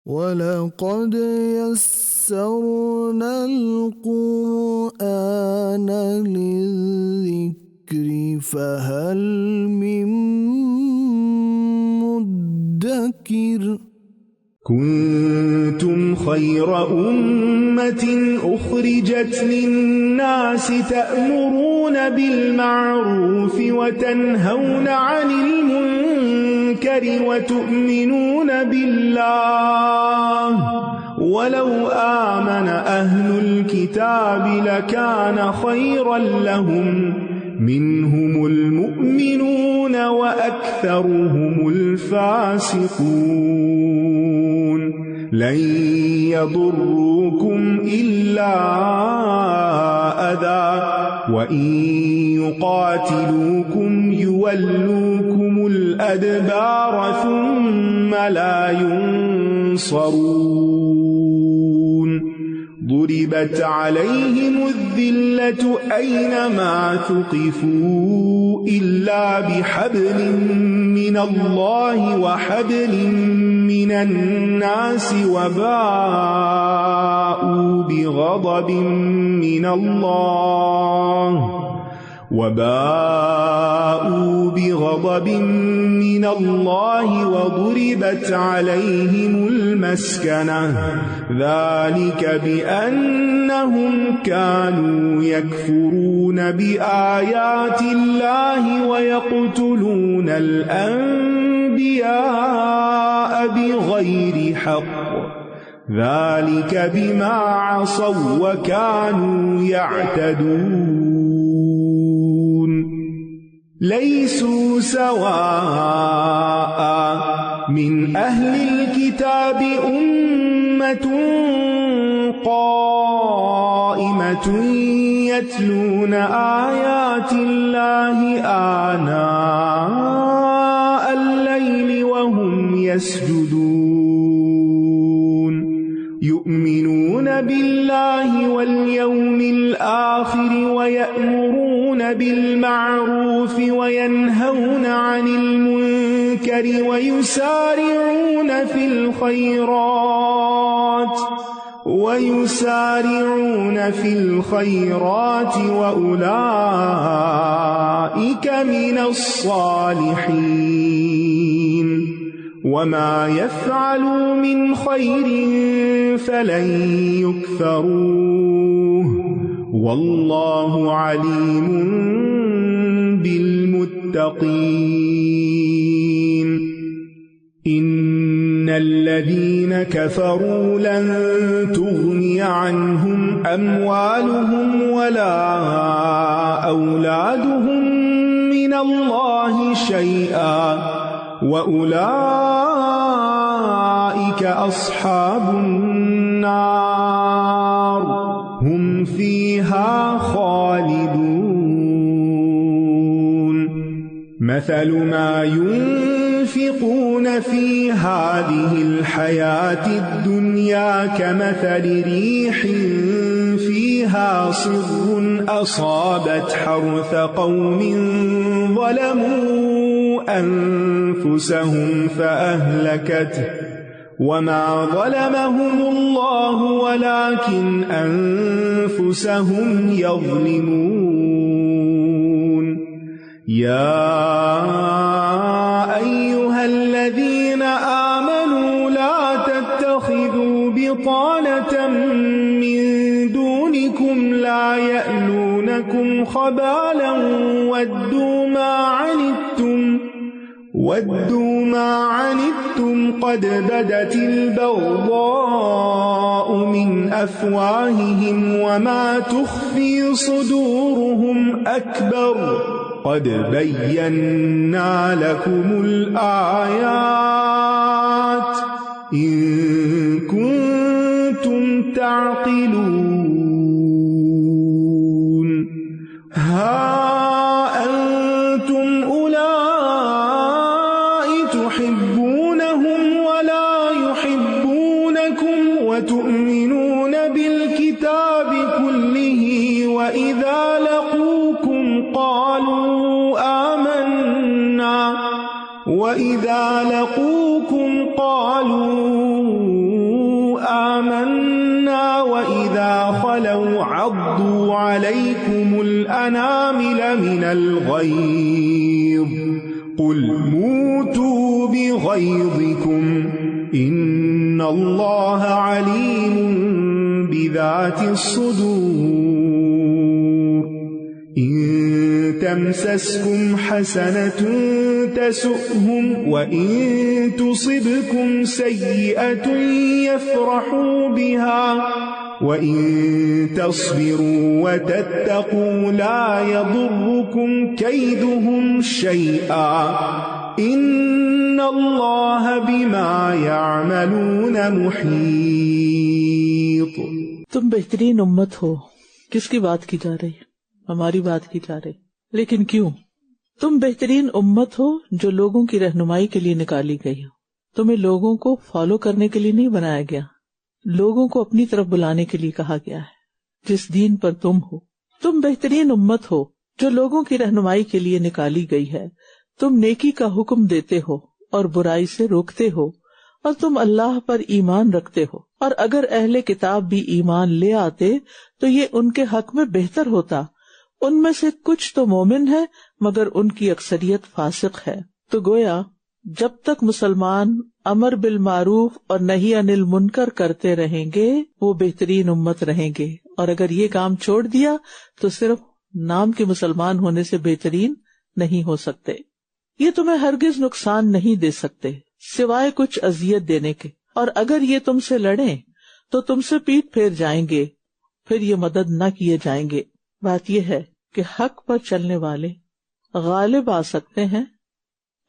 ولقد يسرنا القرآن للذكر فهل من مدكر كنتم خير أمة أخرجت للناس تأمرون بالمعروف وتنهون عن المنكر وتؤمنون بالله ولو آمن أهل الكتاب لكان خيرا لهم منهم المؤمنون وأكثرهم الفاسقون لن يضروكم إلا أذى وإن يقاتلوكم يولوكم الأدبار ثم لا ينصرون ضربت عليهم الذلة أينما ثقفوا إلا بحبل من الله وحبل من الناس وباءوا بغضب من الله وضربت عليهم المسكنة ذلك بأنهم كانوا يكفرون بآيات الله ويقتلون الأنبياء بغير حق ذلك بما عصوا وكانوا يعتدون ليسوا سواء من أهل الكتاب أمة قائمة يتلون آيات الله آناء الليل وهم يسجدون يؤمنون بالله واليوم الآخر ويأمرون بالمعروف وينهون عن المنكر ويسارعون في الخيرات وأولئك من الصالحين وما يفعلوا من خير فلن يكفروه والله عليم بالمتقين إن الذين كفروا لن تغني عنهم أموالهم ولا أولادهم من الله شيئا وأولئك أصحاب النار هم فيها خالدون مثل ما ينفقون في هذه الحياة الدنيا كمثل ريح فيها صر أصابت حرث قوم ظلموا أنفسهم فأهلكته وما ظلمهم الله ولكن أنفسهم يظلمون يا أيها الذين آمنوا لا تتخذوا بطانة من دونكم لا يألونكم خبالا ودوا ما عنتم قد بدت البغضاء من أفواههم وما تخفي صدورهم أكبر قد بينا لكم الآيات إن كنتم تعقلون ها أنتم أولئك تحبونهم ولا يحبونكم وتؤمنون بالكتاب كله وإذا لقوكم قالوا الأنامل من الغيظ قل موتوا بغيظكم إن الله عليم بذات الصدور إن تمسسكم حسنة تسؤهم وإن تصبكم سيئة يفرحوا بها وَإِن تَصْبِرُوا وَتَتَّقُوا لَا يَضُرُّكُمْ كَيْدُهُمْ شَيْئًا إِنَّ اللَّهَ بِمَا يَعْمَلُونَ مُحِيطٌ۔ تم بہترین امت ہو، کس کی بات کی جا رہی؟ ہماری بات کی جا رہی، لیکن کیوں؟ تم بہترین امت ہو جو لوگوں کی رہنمائی کے لیے نکالی گئی ہو۔ تمہیں لوگوں کو فالو کرنے کے لیے نہیں بنایا گیا، لوگوں کو اپنی طرف بلانے کے لیے کہا گیا ہے، جس دین پر تم ہو۔ تم بہترین امت ہو جو لوگوں کی رہنمائی کے لیے نکالی گئی ہے۔ تم نیکی کا حکم دیتے ہو اور برائی سے روکتے ہو، اور تم اللہ پر ایمان رکھتے ہو۔ اور اگر اہل کتاب بھی ایمان لے آتے تو یہ ان کے حق میں بہتر ہوتا۔ ان میں سے کچھ تو مومن ہے مگر ان کی اکثریت فاسق ہے۔ تو گویا جب تک مسلمان امر بالمعروف اور نہی عن المنکر کرتے رہیں گے وہ بہترین امت رہیں گے، اور اگر یہ کام چھوڑ دیا تو صرف نام کے مسلمان ہونے سے بہترین نہیں ہو سکتے۔ یہ تمہیں ہرگز نقصان نہیں دے سکتے سوائے کچھ اذیت دینے کے، اور اگر یہ تم سے لڑیں تو تم سے پیٹ پھیر جائیں گے، پھر یہ مدد نہ کیے جائیں گے۔ بات یہ ہے کہ حق پر چلنے والے غالب آ سکتے ہیں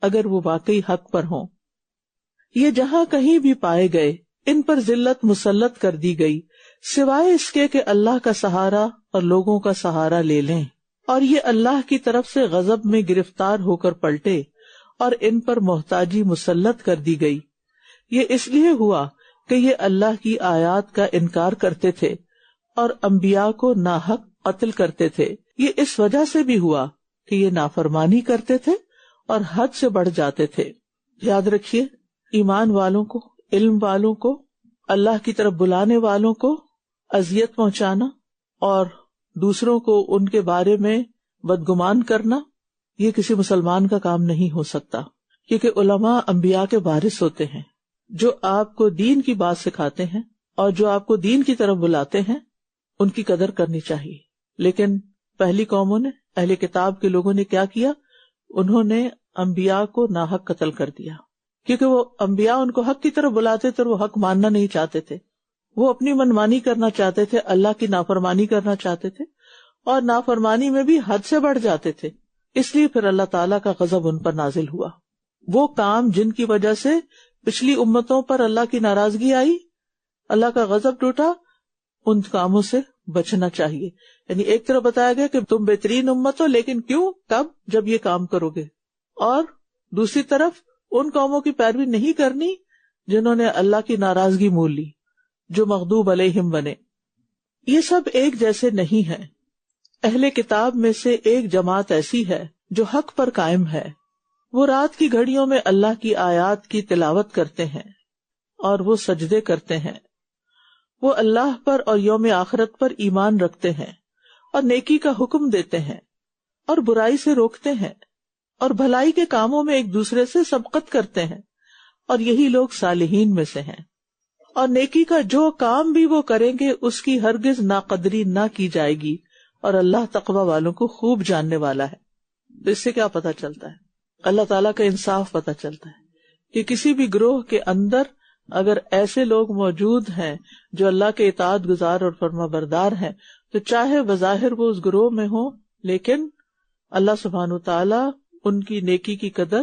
اگر وہ واقعی حق پر ہوں۔ یہ جہاں کہیں بھی پائے گئے ان پر ذلت مسلط کر دی گئی سوائے اس کے کہ اللہ کا سہارا اور لوگوں کا سہارا لے لیں، اور یہ اللہ کی طرف سے غضب میں گرفتار ہو کر پلٹے، اور ان پر محتاجی مسلط کر دی گئی۔ یہ اس لیے ہوا کہ یہ اللہ کی آیات کا انکار کرتے تھے اور انبیاء کو ناحق قتل کرتے تھے۔ یہ اس وجہ سے بھی ہوا کہ یہ نافرمانی کرتے تھے اور حد سے بڑھ جاتے تھے۔ یاد رکھیے، ایمان والوں کو، علم والوں کو، اللہ کی طرف بلانے والوں کو اذیت پہنچانا اور دوسروں کو ان کے بارے میں بدگمان کرنا، یہ کسی مسلمان کا کام نہیں ہو سکتا، کیونکہ علماء انبیاء کے وارث ہوتے ہیں، جو آپ کو دین کی بات سکھاتے ہیں اور جو آپ کو دین کی طرف بلاتے ہیں، ان کی قدر کرنی چاہیے۔ لیکن پہلی قوموں نے، اہل کتاب کے لوگوں نے کیا کیا؟ انہوں نے انبیاء کو ناحق قتل کر دیا، کیونکہ وہ انبیاء ان کو حق کی طرف بلاتے تھے اور وہ حق ماننا نہیں چاہتے تھے، وہ اپنی منمانی کرنا چاہتے تھے، اللہ کی نافرمانی کرنا چاہتے تھے، اور نافرمانی میں بھی حد سے بڑھ جاتے تھے۔ اس لیے پھر اللہ تعالیٰ کا غضب ان پر نازل ہوا۔ وہ کام جن کی وجہ سے پچھلی امتوں پر اللہ کی ناراضگی آئی، اللہ کا غضب ٹوٹا، ان کاموں سے بچنا چاہیے۔ یعنی ایک طرف بتایا گیا کہ تم بہترین امت ہو، لیکن کیوں؟ کب؟ جب یہ کام کرو گے۔ اور دوسری طرف ان قوموں کی پیروی نہیں کرنی جنہوں نے اللہ کی ناراضگی مول لی، جو مغضوب علیہم بنے۔ یہ سب ایک جیسے نہیں ہیں۔ اہل کتاب میں سے ایک جماعت ایسی ہے جو حق پر قائم ہے۔ وہ رات کی گھڑیوں میں اللہ کی آیات کی تلاوت کرتے ہیں اور وہ سجدے کرتے ہیں۔ وہ اللہ پر اور یوم آخرت پر ایمان رکھتے ہیں اور نیکی کا حکم دیتے ہیں اور برائی سے روکتے ہیں اور بھلائی کے کاموں میں ایک دوسرے سے سبقت کرتے ہیں، اور یہی لوگ صالحین میں سے ہیں۔ اور نیکی کا جو کام بھی وہ کریں گے اس کی ہرگز ناقدری نہ کی جائے گی، اور اللہ تقوی والوں کو خوب جاننے والا ہے۔ تو اس سے کیا پتہ چلتا ہے؟ اللہ تعالیٰ کا انصاف پتہ چلتا ہے کہ کسی بھی گروہ کے اندر اگر ایسے لوگ موجود ہیں جو اللہ کے اطاعت گزار اور فرما بردار ہیں، تو چاہے بظاہر وہ اس گروہ میں ہوں، لیکن اللہ سبحانہ وتعالیٰ ان کی نیکی کی قدر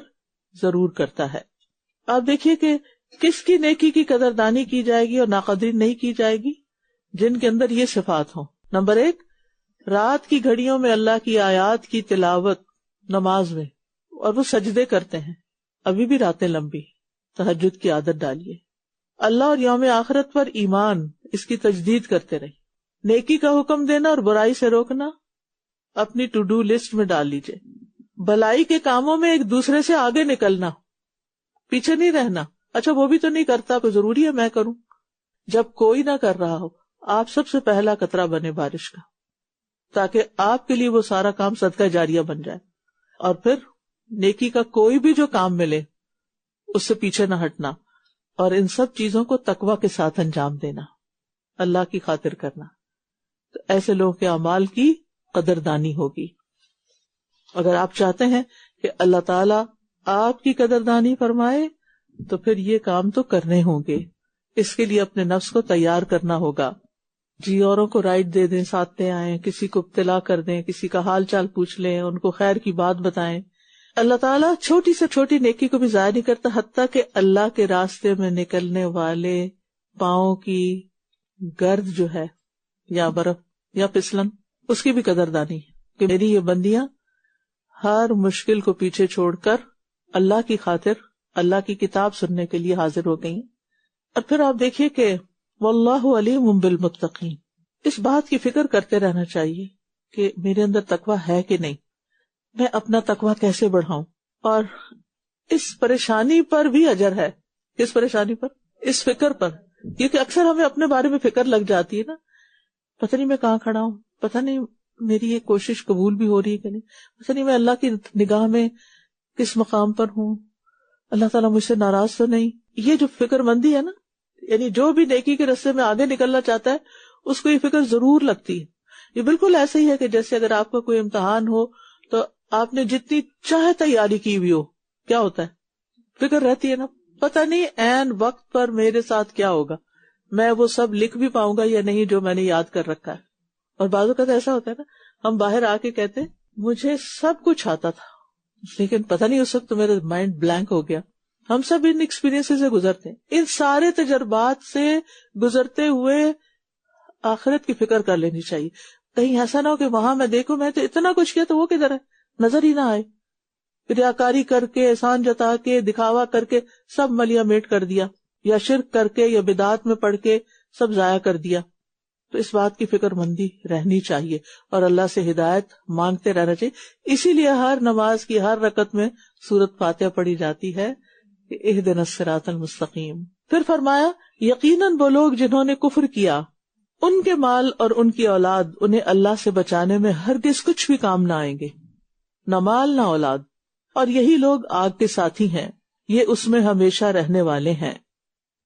ضرور کرتا ہے۔ آپ دیکھیے کہ کس کی نیکی کی قدردانی کی جائے گی اور ناقدری نہیں کی جائے گی؟ جن کے اندر یہ صفات ہوں۔ نمبر 1، رات کی گھڑیوں میں اللہ کی آیات کی تلاوت نماز میں، اور وہ سجدے کرتے ہیں۔ ابھی بھی راتیں لمبی، تہجد کی عادت ڈالیے۔ اللہ اور یوم آخرت پر ایمان، اس کی تجدید کرتے رہیے۔ نیکی کا حکم دینا اور برائی سے روکنا اپنی ٹو ڈو لسٹ میں ڈال لیجئے۔ بھلائی کے کاموں میں ایک دوسرے سے آگے نکلنا، پیچھے نہیں رہنا۔ اچھا وہ بھی تو نہیں کرتا، کوئی ضروری ہے میں کروں؟ جب کوئی نہ کر رہا ہو، آپ سب سے پہلا قطرہ بنے بارش کا۔ تاکہ آپ کے لیے وہ سارا کام صدقہ جاریہ بن جائے. اور پھر نیکی کا کوئی بھی جو کام ملے اس سے پیچھے نہ ہٹنا، اور ان سب چیزوں کو تقویٰ کے ساتھ انجام دینا، اللہ کی خاطر کرنا. تو ایسے لوگوں کے اعمال کی قدردانی ہوگی. اگر آپ چاہتے ہیں کہ اللہ تعالیٰ آپ کی قدردانی فرمائے تو پھر یہ کام تو کرنے ہوں گے. اس کے لیے اپنے نفس کو تیار کرنا ہوگا. جی اوروں کو رائٹ دے دیں، ساتھ لے آئیں، کسی کو اطلاع کر دیں، کسی کا حال چال پوچھ لیں، ان کو خیر کی بات بتائیں. اللہ تعالیٰ چھوٹی سے چھوٹی نیکی کو بھی ضائع نہیں کرتا، حتیٰ کہ اللہ کے راستے میں نکلنے والے پاؤں کی گرد جو ہے یا برف یا پھسلن، اس کی بھی قدردانی ہے کہ میری یہ بندیاں ہر مشکل کو پیچھے چھوڑ کر اللہ کی خاطر اللہ کی کتاب سننے کے لیے حاضر ہو گئی. اور پھر آپ دیکھیے کہ واللہ علیم بالمتقین، اس بات کی فکر کرتے رہنا چاہیے کہ میرے اندر تقویٰ ہے کہ نہیں، میں اپنا تقویٰ کیسے بڑھاؤں. اور اس پریشانی پر بھی اجر ہے. کس پریشانی پر؟ اس فکر پر. کیونکہ اکثر ہمیں اپنے بارے میں فکر لگ جاتی ہے نا، پتہ نہیں میں کہاں کھڑا ہوں، پتہ نہیں میری یہ کوشش قبول بھی ہو رہی ہے کہ نہیں، پتہ نہیں میں اللہ کی نگاہ میں کس مقام پر ہوں، اللہ تعالیٰ مجھ سے ناراض تو نہیں. یہ جو فکر مندی ہے نا، یعنی جو بھی نیکی کے راستے میں آگے نکلنا چاہتا ہے اس کو یہ فکر ضرور لگتی ہے. یہ بالکل ایسے ہی ہے کہ جیسے اگر آپ کا کوئی امتحان ہو تو آپ نے جتنی چاہے تیاری کی ہوئی ہو، کیا ہوتا ہے؟ فکر رہتی ہے نا، پتہ نہیں عین وقت پر میرے ساتھ کیا ہوگا، میں وہ سب لکھ بھی پاؤں گا یا نہیں جو میں نے یاد کر رکھا ہے. اور بعض اوقات ایسا ہوتا ہے نا، ہم باہر آ کے کہتے ہیں مجھے سب کچھ آتا تھا لیکن پتہ نہیں اس وقت تو میرا مائنڈ بلینک ہو گیا. ہم سب ان ایکسپیرینس سے گزرتے ہیں، ان سارے تجربات سے گزرتے ہوئے آخرت کی فکر کر لینی چاہیے. کہیں ایسا نہ ہو کہ وہاں میں دیکھوں میں تو اتنا کچھ کیا تو وہ کدھر ہے، نظر ہی نہ آئے. ریاکاری کر کے، احسان جتا کے، دکھاوا کر کے سب ملیا میٹ کر دیا، یا شرک کر کے یا بدعات میں پڑھ کے سب ضائع کر دیا. تو اس بات کی فکر مندی رہنی چاہیے اور اللہ سے ہدایت مانگتے رہنا چاہیے. اسی لیے ہر نماز کی ہر رکعت میں سورۃ فاتحہ پڑھی جاتی ہے کہ اہدنا الصراط المستقیم. پھر فرمایا یقیناً وہ لوگ جنہوں نے کفر کیا، ان کے مال اور ان کی اولاد انہیں اللہ سے بچانے میں ہرگز کچھ بھی کام نہ آئیں گے، نہ مال نہ اولاد، اور یہی لوگ آگ کے ساتھی ہیں، یہ اس میں ہمیشہ رہنے والے ہیں.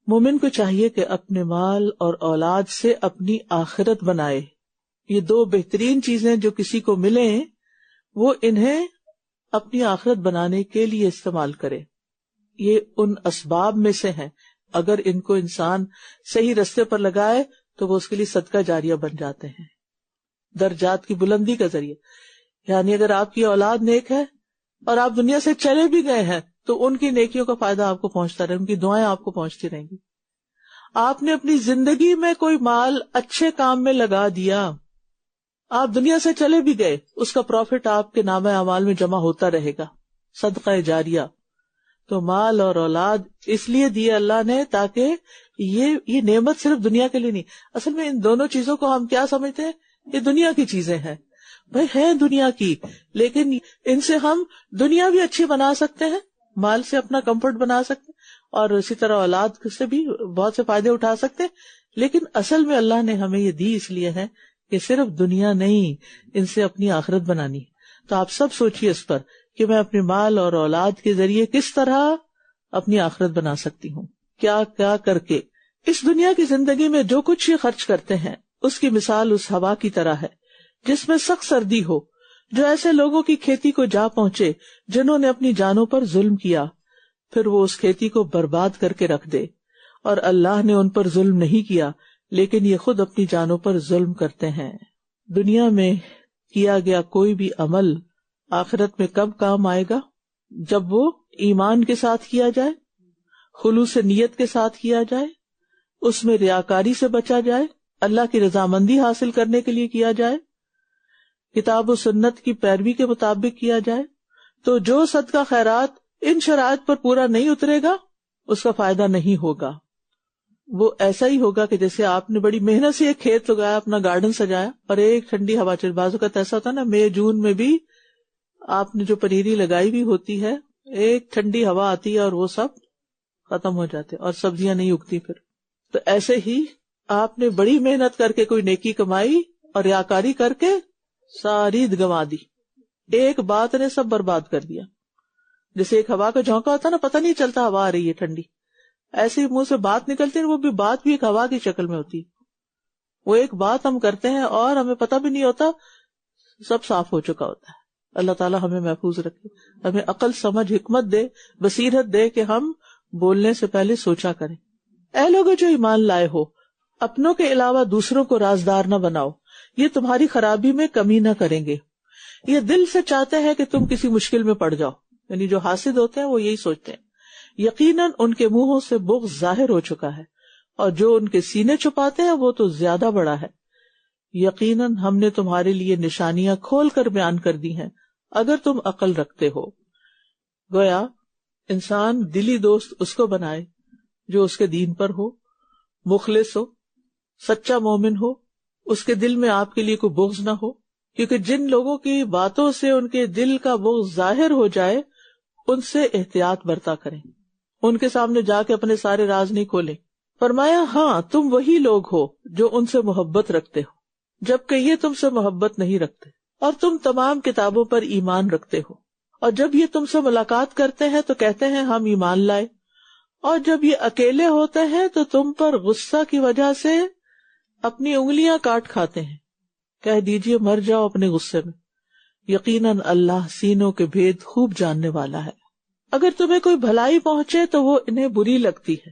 مومن کو چاہیے کہ اپنے مال اور اولاد سے اپنی آخرت بنائے. یہ دو بہترین چیزیں جو کسی کو ملیں وہ انہیں اپنی آخرت بنانے کے لیے استعمال کرے. یہ ان اسباب میں سے ہیں، اگر ان کو انسان صحیح رستے پر لگائے تو وہ اس کے لیے صدقہ جاریہ بن جاتے ہیں، درجات کی بلندی کا ذریعہ. یعنی اگر آپ کی اولاد نیک ہے اور آپ دنیا سے چلے بھی گئے ہیں تو ان کی نیکیوں کا فائدہ آپ کو پہنچتا رہے، ان کی دعائیں آپ کو پہنچتی رہیں گی. آپ نے اپنی زندگی میں کوئی مال اچھے کام میں لگا دیا، آپ دنیا سے چلے بھی گئے، اس کا پروفٹ آپ کے نامہ اعمال میں جمع ہوتا رہے گا، صدقہ جاریہ. تو مال اور اولاد اس لیے دیے اللہ نے تاکہ یہ نعمت صرف دنیا کے لیے نہیں. اصل میں ان دونوں چیزوں کو ہم کیا سمجھتے ہیں؟ یہ دنیا کی چیزیں ہیں. بھائی ہیں دنیا کی، لیکن ان سے ہم دنیا بھی اچھی بنا سکتے ہیں، مال سے اپنا کمفرٹ بنا سکتے ہیں، اور اسی طرح اولاد سے بھی بہت سے فائدے اٹھا سکتے ہیں. لیکن اصل میں اللہ نے ہمیں یہ دی اس لیے ہے کہ صرف دنیا نہیں، ان سے اپنی آخرت بنانی. تو آپ سب سوچیے اس پر کہ میں اپنے مال اور اولاد کے ذریعے کس طرح اپنی آخرت بنا سکتی ہوں، کیا کیا کر کے. اس دنیا کی زندگی میں جو کچھ یہ خرچ کرتے ہیں اس کی مثال اس ہوا کی طرح ہے جس میں سخت سردی ہو، جو ایسے لوگوں کی کھیتی کو جا پہنچے جنہوں نے اپنی جانوں پر ظلم کیا، پھر وہ اس کھیتی کو برباد کر کے رکھ دے. اور اللہ نے ان پر ظلم نہیں کیا لیکن یہ خود اپنی جانوں پر ظلم کرتے ہیں. دنیا میں کیا گیا کوئی بھی عمل آخرت میں کب کام آئے گا؟ جب وہ ایمان کے ساتھ کیا جائے، خلوص نیت کے ساتھ کیا جائے، اس میں ریاکاری سے بچا جائے، اللہ کی رضامندی حاصل کرنے کے لیے کیا جائے، کتاب و سنت کی پیروی کے مطابق کیا جائے. تو جو صدقہ خیرات ان شرائط پر پورا نہیں اترے گا اس کا فائدہ نہیں ہوگا. وہ ایسا ہی ہوگا کہ جیسے آپ نے بڑی محنت سے ایک کھیت لگایا، اپنا گارڈن سجایا، اور ایک ٹھنڈی ہوا چل، بازو کا ایسا ہوتا ہے نا، مئی جون میں بھی آپ نے جو پنیری لگائی بھی ہوتی ہے، ایک ٹھنڈی ہوا آتی ہے اور وہ سب ختم ہو جاتے اور سبزیاں نہیں اگتی پھر. تو ایسے ہی آپ نے بڑی محنت کر کے کوئی نیکی کمائی اور ریاکاری کر کے ساری گنوا دی. ایک بات نے سب برباد کر دیا. جیسے ایک ہوا کا جھونکا ہوتا ہے نا, پتہ نہیں چلتا ہوا آ رہی ہے ٹھنڈی, ایسے ہی منہ سے بات نکلتی ہے, وہ بھی بات بھی ایک ہوا کی شکل میں ہوتی ہے. وہ ایک بات ہم کرتے ہیں اور ہمیں پتہ بھی نہیں ہوتا, سب صاف ہو چکا ہوتا ہے. اللہ تعالیٰ ہمیں محفوظ رکھے, ہمیں عقل سمجھ حکمت دے, بصیرت دے کہ ہم بولنے سے پہلے سوچا کریں. اے لوگو جو ایمان لائے ہو, اپنوں کے علاوہ دوسروں کو رازدار نہ بناؤ, یہ تمہاری خرابی میں کمی نہ کریں گے. یہ دل سے چاہتے ہیں کہ تم کسی مشکل میں پڑ جاؤ. یعنی جو حاسد ہوتے ہیں وہ یہی سوچتے ہیں. یقیناً ان کے منہوں سے بغض ظاہر ہو چکا ہے, اور جو ان کے سینے چھپاتے ہیں وہ تو زیادہ بڑا ہے. یقیناً ہم نے تمہارے لیے نشانیاں کھول کر بیان کر دی ہیں اگر تم عقل رکھتے ہو. گویا انسان دلی دوست اس کو بنائے جو اس کے دین پر ہو, مخلص ہو, سچا مومن ہو, اس کے دل میں آپ کے لیے کوئی بغض نہ ہو. کیونکہ جن لوگوں کی باتوں سے ان کے دل کا بغض ظاہر ہو جائے ان سے احتیاط برتا کریں, ان کے سامنے جا کے اپنے سارے راز نہیں کھولیں. فرمایا ہاں تم وہی لوگ ہو جو ان سے محبت رکھتے ہو جبکہ یہ تم سے محبت نہیں رکھتے, اور تم تمام کتابوں پر ایمان رکھتے ہو. اور جب یہ تم سے ملاقات کرتے ہیں تو کہتے ہیں ہم ایمان لائے, اور جب یہ اکیلے ہوتے ہیں تو تم پر غصہ کی وجہ سے اپنی انگلیاں کاٹ کھاتے ہیں. کہہ دیجئے مر جاؤ اپنے غصے میں, یقیناً اللہ سینوں کے بھید خوب جاننے والا ہے. اگر تمہیں کوئی بھلائی پہنچے تو وہ انہیں بری لگتی ہے,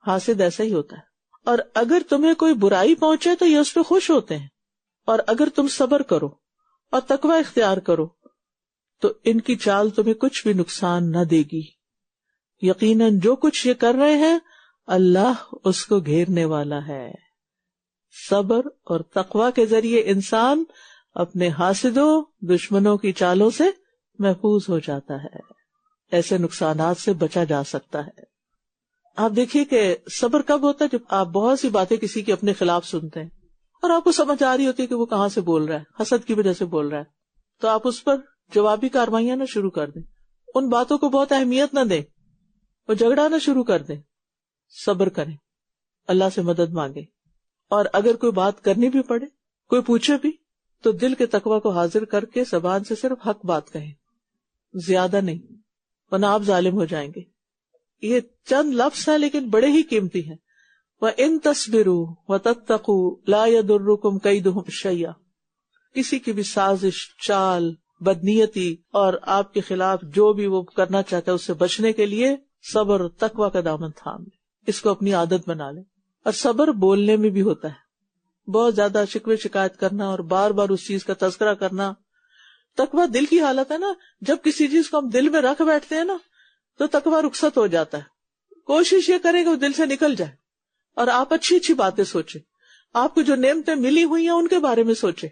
حاسد ایسا ہی ہوتا ہے. اور اگر تمہیں کوئی برائی پہنچے تو یہ اس پہ خوش ہوتے ہیں. اور اگر تم صبر کرو اور تقوی اختیار کرو تو ان کی چال تمہیں کچھ بھی نقصان نہ دے گی. یقیناً جو کچھ یہ کر رہے ہیں اللہ اس کو گھیرنے والا ہے. صبر اور تقوی کے ذریعے انسان اپنے حاسدوں دشمنوں کی چالوں سے محفوظ ہو جاتا ہے, ایسے نقصانات سے بچا جا سکتا ہے. آپ دیکھیے کہ صبر کب ہوتا ہے جب آپ بہت سی باتیں کسی کے اپنے خلاف سنتے ہیں اور آپ کو سمجھ آ رہی ہوتی ہے کہ وہ کہاں سے بول رہا ہے, حسد کی وجہ سے بول رہا ہے, تو آپ اس پر جوابی کارروائیاں نہ شروع کر دیں, ان باتوں کو بہت اہمیت نہ دیں, وہ جھگڑا نہ شروع کر دیں. صبر کریں, اللہ سے مدد مانگیں, اور اگر کوئی بات کرنی بھی پڑے, کوئی پوچھے بھی, تو دل کے تقوی کو حاضر کر کے زبان سے صرف حق بات کہیں, زیادہ نہیں, ورنہ آپ ظالم ہو جائیں گے. یہ چند لفظ ہیں لیکن بڑے ہی قیمتی ہیں. وَإِن تَصْبِرُوا وَتَتَّقُوا لَا يَضُرُّكُمْ كَيْدُهُمْ شَيْئًا. کسی کی بھی سازش, چال, بدنیتی اور آپ کے خلاف جو بھی وہ کرنا چاہتا ہے اس سے بچنے کے لیے صبر اور تقوی کا دامن تھام لیں, اس کو اپنی عادت بنا لیں. اور صبر بولنے میں بھی ہوتا ہے, بہت زیادہ شکوے شکایت کرنا اور بار بار اس چیز کا تذکرہ کرنا. تقوی دل کی حالت ہے نا, جب کسی چیز کو ہم دل میں رکھ بیٹھتے ہیں نا تو تقوی رخصت ہو جاتا ہے. کوشش یہ کریں کہ وہ دل سے نکل جائے اور آپ اچھی اچھی باتیں سوچیں, آپ کو جو نعمتیں ملی ہوئی ہیں ان کے بارے میں سوچیں.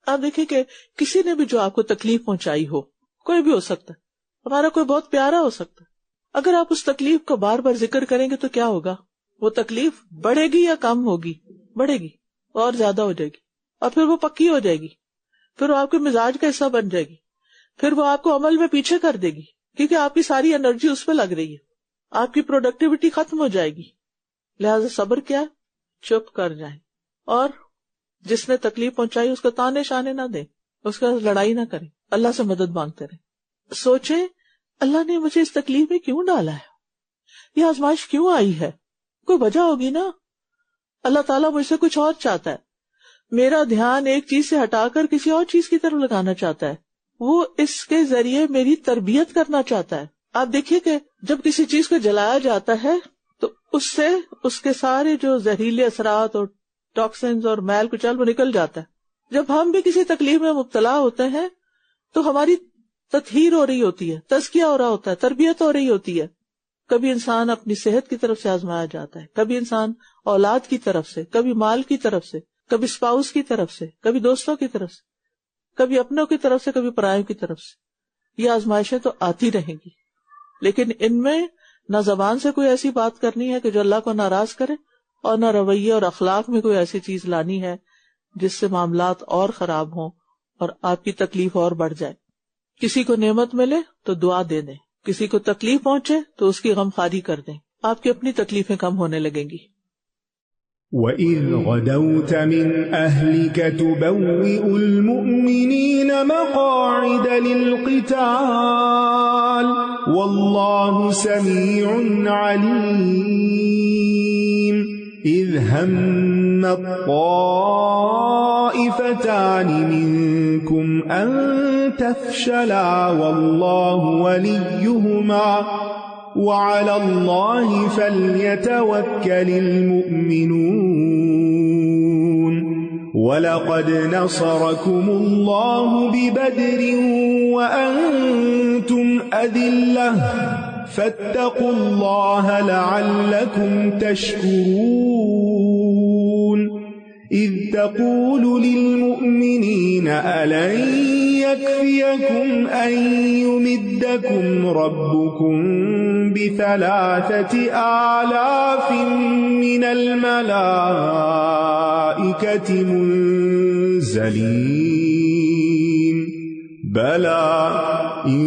آپ دیکھیں کہ کسی نے بھی جو آپ کو تکلیف پہنچائی ہو, کوئی بھی ہو سکتا ہے, ہمارا کوئی بہت پیارا ہو سکتا ہے, اگر آپ اس تکلیف کو بار بار ذکر کریں گے تو کیا ہوگا, وہ تکلیف بڑھے گی یا کم ہوگی؟ بڑھے گی اور زیادہ ہو جائے گی, اور پھر وہ پکی ہو جائے گی, پھر وہ آپ کے مزاج کا حصہ بن جائے گی, پھر وہ آپ کو عمل میں پیچھے کر دے گی کیونکہ آپ کی ساری انرجی اس پہ لگ رہی ہے, آپ کی پروڈکٹیوٹی ختم ہو جائے گی. لہذا صبر کیا, چپ کر جائیں, اور جس نے تکلیف پہنچائی اس کو تانے شانے نہ دیں, اس کا لڑائی نہ کریں, اللہ سے مدد مانگتے رہیں. سوچیں اللہ نے مجھے اس تکلیف میں کیوں ڈالا ہے, یہ آزمائش کیوں آئی ہے, کوئی وجہ ہوگی نا. اللہ تعالیٰ مجھ سے کچھ اور چاہتا ہے, میرا دھیان ایک چیز سے ہٹا کر کسی اور چیز کی طرف لگانا چاہتا ہے, وہ اس کے ذریعے میری تربیت کرنا چاہتا ہے. آپ دیکھیے کہ جب کسی چیز کو جلایا جاتا ہے تو اس سے اس کے سارے جو زہریلے اثرات اور ٹاکسنز اور میل کچل وہ نکل جاتا ہے. جب ہم بھی کسی تکلیف میں مبتلا ہوتے ہیں تو ہماری تطہیر ہو رہی ہوتی ہے, تزکیہ ہو رہا ہوتا ہے, تربیت ہو رہی ہوتی ہے. کبھی انسان اپنی صحت کی طرف سے آزمایا جاتا ہے, کبھی انسان اولاد کی طرف سے, کبھی مال کی طرف سے, کبھی اسپاؤس کی طرف سے, کبھی دوستوں کی طرف سے, کبھی اپنوں کی طرف سے, کبھی پرایوں کی طرف سے. یہ آزمائشیں تو آتی رہیں گی, لیکن ان میں نہ زبان سے کوئی ایسی بات کرنی ہے کہ جو اللہ کو ناراض کرے, اور نہ رویے اور اخلاق میں کوئی ایسی چیز لانی ہے جس سے معاملات اور خراب ہوں اور آپ کی تکلیف اور بڑھ جائے. کسی کو نعمت ملے تو دعا دے دیں, کسی کو تکلیف پہنچے تو اس کی غمخواری کر دیں, آپ کی اپنی تکلیفیں کم ہونے لگیں گی. وَإِذْ غَدَوْتَ مِنْ أَهْلِكَ تُبَوِّئُ الْمُؤْمِنِينَ مَقَاعِدَ لِلْقِتَالِ وَاللَّهُ سَمِيعٌ عَلِيمٌ إِذْ هَمَّ الطَّائِفَتَانِ مِنْكُمْ أَنْ تَفْشَلَا وَاللَّهُ وَلِيُّهُمَا وَعَلَى اللَّهِ فَلْيَتَوَكَّلِ الْمُؤْمِنُونَ وَلَقَدْ نَصَرَكُمُ اللَّهُ بِبَدْرٍ وَأَنْتُمْ أَذِلَّةٌ فَاتَّقُوا اللَّهَ لَعَلَّكُمْ تَشْكُرُونَ إِذْ تَقُولُ لِلْمُؤْمِنِينَ أَلَنْ يَكْفِيَكُمْ أَنْ يُمِدَّكُمْ رَبُّكُمْ ب3,000 مِّنَ الْمَلَائِكَةِ مُنْزَلِينَ بَلَى إِن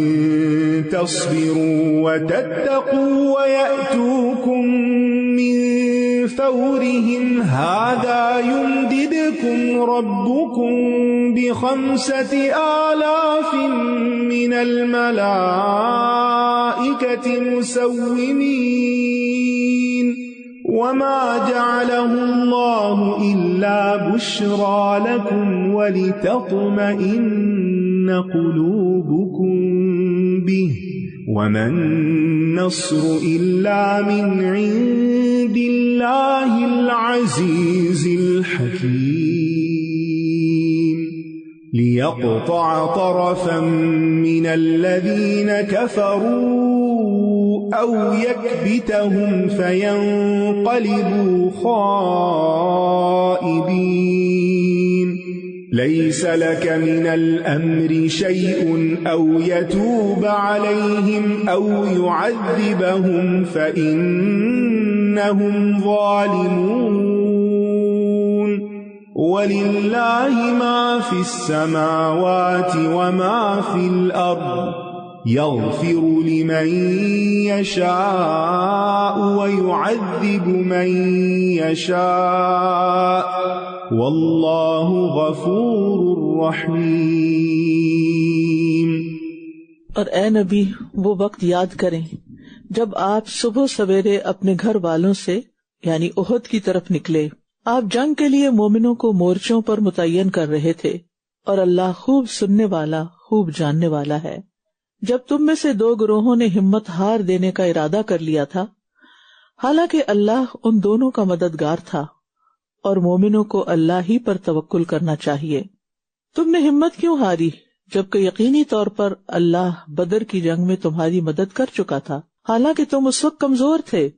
تَصْبِرُوا وَتَتَّقُوا وَيَأْتُوكُم مِّن فَوْرِهِمْ هَذَا يُمْدِدْكُمْ رَبُّكُمْ ب5,000 مِّنَ الْمَلَائِكَةِ مُسَوِّمِينَ وَمَا جَعَلَهُ اللَّهُ إِلَّا بُشْرَى لَكُمْ وَلِتَطْمَئِنَّ قُلُوبُكُمْ بِهِ وَمَا النَّصْرُ إِلَّا مِنْ عِندِ اللَّهِ الْعَزِيزِ الْحَكِيمِ لِيَقْطَعَ طَرَفًا مِّنَ الَّذِينَ كَفَرُوا أَوْ يَكْبِتَهُمْ فَيَنقَلِبُوا خَائِبِينَ لَيْسَ لَكَ مِنَ الْأَمْرِ شَيْءٌ أَوْ يَتُوبَ عَلَيْهِمْ أَوْ يُعَذِّبَهُمْ فَإِنَّهُمْ ظَالِمُونَ وَلِلَّهِ مَا فِي السَّمَاوَاتِ وَمَا فِي الْأَرْضِ يَغْفِرُ لِمَن يَشَاءُ وَيُعَذِّبُ مَن يَشَاءُ واللہ غفور رحیم۔ اور اے نبی وہ وقت یاد کریں جب آپ صبح سویرے اپنے گھر والوں سے یعنی احد کی طرف نکلے۔ آپ جنگ کے لیے مومنوں کو مورچوں پر متعین کر رہے تھے اور اللہ خوب سننے والا خوب جاننے والا ہے۔ جب تم میں سے 2 گروہوں نے ہمت ہار دینے کا ارادہ کر لیا تھا، حالانکہ اللہ ان دونوں کا مددگار تھا اور مومنوں کو اللہ ہی پر توکل کرنا چاہیے۔ تم نے ہمت کیوں ہاری جبکہ یقینی طور پر اللہ بدر کی جنگ میں تمہاری مدد کر چکا تھا، حالانکہ تم اس وقت کمزور تھے۔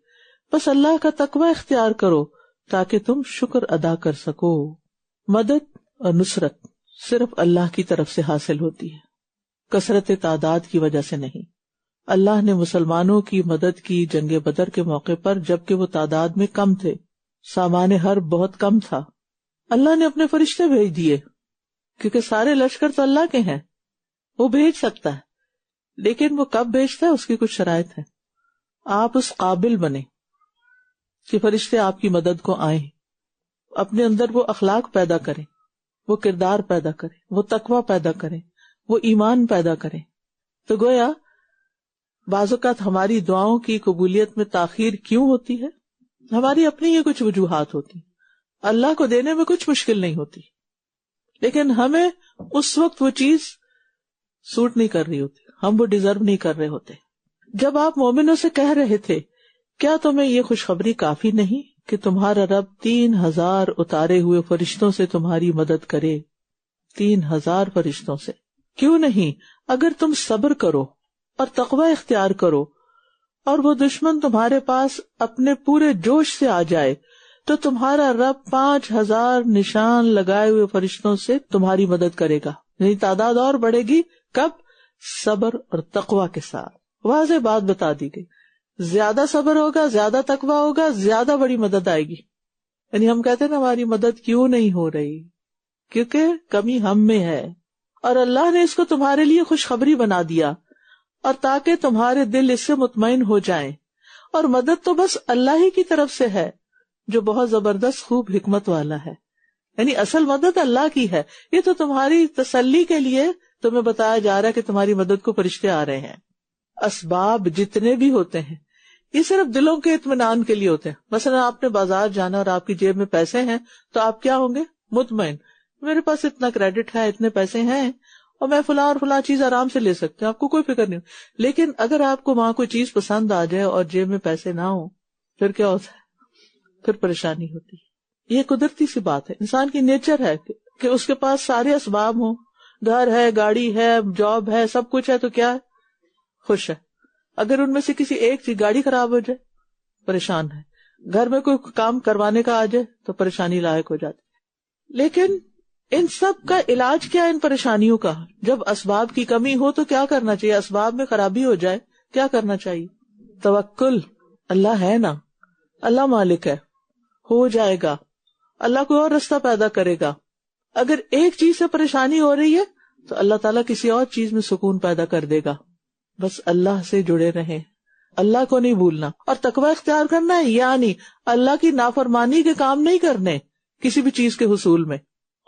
بس اللہ کا تقوی اختیار کرو تاکہ تم شکر ادا کر سکو۔ مدد اور نصرت صرف اللہ کی طرف سے حاصل ہوتی ہے، کثرت تعداد کی وجہ سے نہیں۔ اللہ نے مسلمانوں کی مدد کی جنگ بدر کے موقع پر جبکہ وہ تعداد میں کم تھے، سامان حرب بہت کم تھا۔ اللہ نے اپنے فرشتے بھیج دیے کیونکہ سارے لشکر تو اللہ کے ہیں، وہ بھیج سکتا ہے، لیکن وہ کب بھیجتا ہے اس کی کچھ شرائط ہے۔ آپ اس قابل بنے کہ فرشتے آپ کی مدد کو آئیں، اپنے اندر وہ اخلاق پیدا کریں، وہ کردار پیدا کریں، وہ تقوی پیدا کریں، وہ ایمان پیدا کریں۔ تو گویا بعض اوقات ہماری دعاؤں کی قبولیت میں تاخیر کیوں ہوتی ہے؟ ہماری اپنی یہ کچھ وجوہات ہوتی، اللہ کو دینے میں کچھ مشکل نہیں ہوتی، لیکن ہمیں اس وقت وہ چیز سوٹ نہیں کر رہی ہوتی، ہم وہ ڈیزرو نہیں کر رہے ہوتے۔ جب آپ مومنوں سے کہہ رہے تھے کیا تمہیں یہ خوشخبری کافی نہیں کہ تمہارا رب 3,000 اتارے ہوئے فرشتوں سے تمہاری مدد کرے؟ 3,000 فرشتوں سے کیوں نہیں؟ اگر تم صبر کرو اور تقوی اختیار کرو اور وہ دشمن تمہارے پاس اپنے پورے جوش سے آ جائے تو تمہارا رب 5,000 نشان لگائے ہوئے فرشتوں سے تمہاری مدد کرے گا، یعنی تعداد اور بڑھے گی۔ کب؟ صبر اور تقوی کے ساتھ۔ واضح بات بتا دی گئی، زیادہ صبر ہوگا، زیادہ تقوی ہوگا، زیادہ بڑی مدد آئے گی۔ یعنی ہم کہتے ہیں نا ہماری مدد کیوں نہیں ہو رہی، کیونکہ کمی ہم میں ہے، اور اللہ نے اس کو تمہارے لیے خوشخبری بنا دیا، اور تاکہ تمہارے دل اس سے مطمئن ہو جائیں۔ اور مدد تو بس اللہ ہی کی طرف سے ہے، جو بہت زبردست خوب حکمت والا ہے. یعنی اصل مدد اللہ کی ہے. یہ تو تمہاری تسلی کے لیے تمہیں بتایا جا رہا ہے کہ تمہاری مدد کو فرشتے آ رہے ہیں. اسباب جتنے بھی ہوتے ہیں یہ صرف دلوں کے اطمینان کے لیے ہوتے ہیں. مثلا آپ نے بازار جانا اور آپ کی جیب میں پیسے ہیں تو آپ کیا ہوں گے؟ مطمئن. میرے پاس اتنا کریڈٹ ہے، اتنے پیسے ہیں اور میں فلاں اور فلاں چیز آرام سے لے سکتے ہیں، آپ کو کوئی فکر نہیں. لیکن اگر آپ کو وہاں کوئی چیز پسند آ جائے اور جیب میں پیسے نہ ہوں پھر کیا ہوتا ہے؟ پھر پریشانی ہوتی ہے. یہ قدرتی سی بات ہے، انسان کی نیچر ہے کہ اس کے پاس سارے اسباب ہوں، گھر ہے، گاڑی ہے، جاب ہے، سب کچھ ہے تو کیا ہے؟ خوش ہے. اگر ان میں سے کسی ایک چیز، گاڑی خراب ہو جائے پریشان ہے، گھر میں کوئی کام کروانے کا آ جائے تو پریشانی لاحق ہو جاتی. لیکن ان سب کا علاج کیا ہے؟ ان پریشانیوں کا جب اسباب کی کمی ہو تو کیا کرنا چاہیے؟ اسباب میں خرابی ہو جائے کیا کرنا چاہیے؟ توکل. اللہ ہے نا، اللہ مالک ہے، ہو جائے گا. اللہ کوئی اور راستہ پیدا کرے گا. اگر ایک چیز سے پریشانی ہو رہی ہے تو اللہ تعالیٰ کسی اور چیز میں سکون پیدا کر دے گا. بس اللہ سے جڑے رہیں، اللہ کو نہیں بھولنا. اور تقوی اختیار کرنا ہے یعنی اللہ کی نافرمانی کے کام نہیں کرنے کسی بھی چیز کے حصول میں.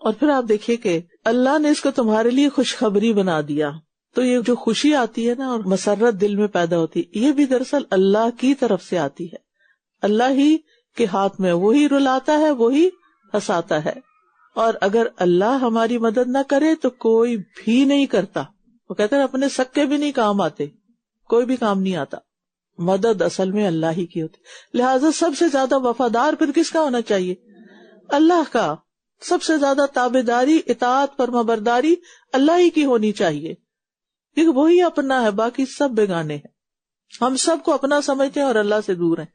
اور پھر آپ دیکھیے کہ اللہ نے اس کو تمہارے لیے خوشخبری بنا دیا. تو یہ جو خوشی آتی ہے نا اور مسرت دل میں پیدا ہوتی ہے، یہ بھی دراصل اللہ کی طرف سے آتی ہے. اللہ ہی کے ہاتھ میں، وہی رلاتا ہے، وہی ہنساتا ہے. اور اگر اللہ ہماری مدد نہ کرے تو کوئی بھی نہیں کرتا. وہ کہتے ہیں اپنے سکے بھی نہیں کام آتے، کوئی بھی کام نہیں آتا. مدد اصل میں اللہ ہی کی ہوتی. لہٰذا سب سے زیادہ وفادار پھر کس کا ہونا چاہیے؟ اللہ کا. سب سے زیادہ تابعداری، اطاعت، فرمانبرداری اللہ ہی کی ہونی چاہیے، کیونکہ وہی اپنا ہے، باقی سب بیگانے ہیں. ہم سب کو اپنا سمجھتے ہیں اور اللہ سے دور ہیں.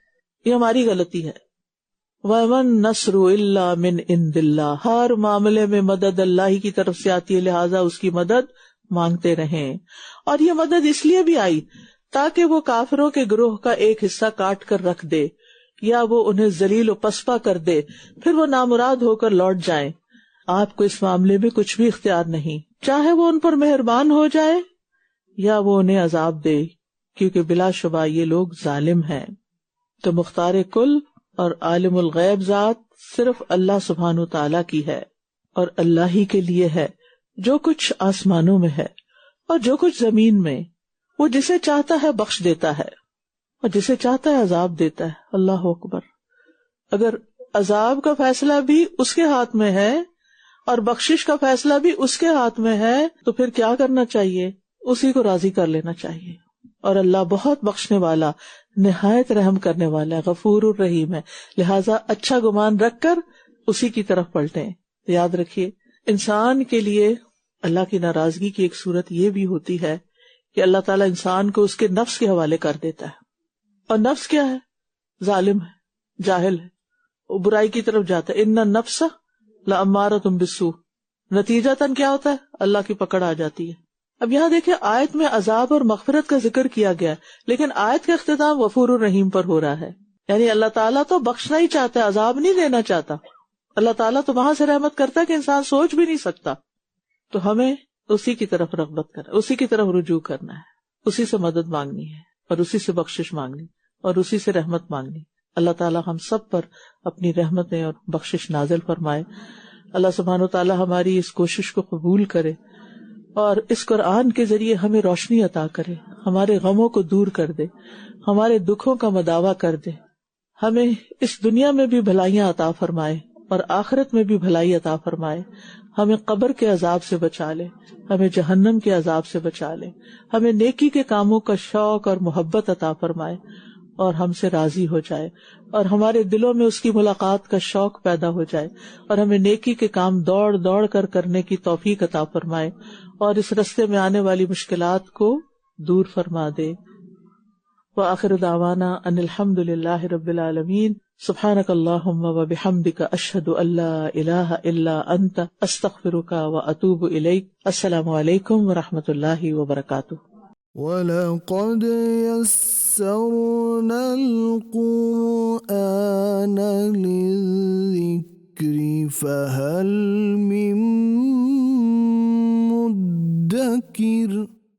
یہ ہماری غلطی ہے. وَمَن نَّصْرُ إِلَّا مِنْ عِنْدِ اللَّهِ. ہر معاملے میں مدد اللہ ہی کی طرف سے آتی ہے، لہٰذا اس کی مدد مانگتے رہیں. اور یہ مدد اس لیے بھی آئی تاکہ وہ کافروں کے گروہ کا ایک حصہ کاٹ کر رکھ دے یا وہ انہیں ذلیل و پسپا کر دے، پھر وہ نامراد ہو کر لوٹ جائیں. آپ کو اس معاملے میں کچھ بھی اختیار نہیں، چاہے وہ ان پر مہربان ہو جائے یا وہ انہیں عذاب دے، کیونکہ بلا شبہ یہ لوگ ظالم ہیں. تو مختار کل اور عالم الغیب ذات صرف اللہ سبحانہ و تعالیٰ کی ہے اور اللہ ہی کے لیے ہے. جو کچھ آسمانوں میں ہے اور جو کچھ زمین میں، وہ جسے چاہتا ہے بخش دیتا ہے اور جسے چاہتا ہے عذاب دیتا ہے. اللہ اکبر. اگر عذاب کا فیصلہ بھی اس کے ہاتھ میں ہے اور بخشش کا فیصلہ بھی اس کے ہاتھ میں ہے تو پھر کیا کرنا چاہیے؟ اسی کو راضی کر لینا چاہیے. اور اللہ بہت بخشنے والا، نہایت رحم کرنے والا ہے، غفور الرحیم ہے. لہٰذا اچھا گمان رکھ کر اسی کی طرف پلٹیں. یاد رکھیے انسان کے لیے اللہ کی ناراضگی کی ایک صورت یہ بھی ہوتی ہے کہ اللہ تعالیٰ انسان کو اس کے نفس کے حوالے کر دیتا ہے. اور نفس کیا ہے؟ ظالم ہے، جاہل ہے، وہ برائی کی طرف جاتا ہے. ان النفس لامارۃ بالسوء. نتیجتاً کیا ہوتا ہے؟ اللہ کی پکڑ آ جاتی ہے. اب یہاں دیکھیں آیت میں عذاب اور مغفرت کا ذکر کیا گیا، لیکن آیت کا اختتام غفور الرحیم پر ہو رہا ہے. یعنی اللہ تعالیٰ تو بخشنا ہی چاہتا ہے، عذاب نہیں دینا چاہتا. اللہ تعالیٰ تو وہاں سے رحمت کرتا ہے کہ انسان سوچ بھی نہیں سکتا. تو ہمیں اسی کی طرف رغبت کرنا، اسی کی طرف رجوع کرنا ہے، اسی سے مدد مانگنی ہے اور اسی سے بخشش مانگنی اور اسی سے رحمت مانگنی. اللہ تعالیٰ ہم سب پر اپنی رحمتیں اور بخشش نازل فرمائے. اللہ سبحانہ و تعالیٰ ہماری اس کوشش کو قبول کرے اور اس قرآن کے ذریعے ہمیں روشنی عطا کرے، ہمارے غموں کو دور کر دے، ہمارے دکھوں کا مداوع کر دے. ہمیں اس دنیا میں بھی بھلائیاں عطا فرمائے اور آخرت میں بھی بھلائی عطا فرمائے. ہمیں قبر کے عذاب سے بچا لے، ہمیں جہنم کے عذاب سے بچا لے، ہمیں نیکی کے کاموں کا شوق اور محبت عطا فرمائے اور ہم سے راضی ہو جائے اور ہمارے دلوں میں اس کی ملاقات کا شوق پیدا ہو جائے اور ہمیں نیکی کے کام دوڑ دوڑ کر کرنے کی توفیق عطا فرمائے اور اس رستے میں آنے والی مشکلات کو دور فرما دے. وآخر دعوانا ان الحمد للہ رب العالمین. سبحانک اللہم وبحمدک اشہد ان لا الہ الا انت استغفرک واتوب الیک. السلام علیکم ورحمۃ اللہ وبرکاتہ. وَلَقَدْ يَسَّرْنَا الْقُرْآنَ لِلذِّكْرِ فَهَلْ مِن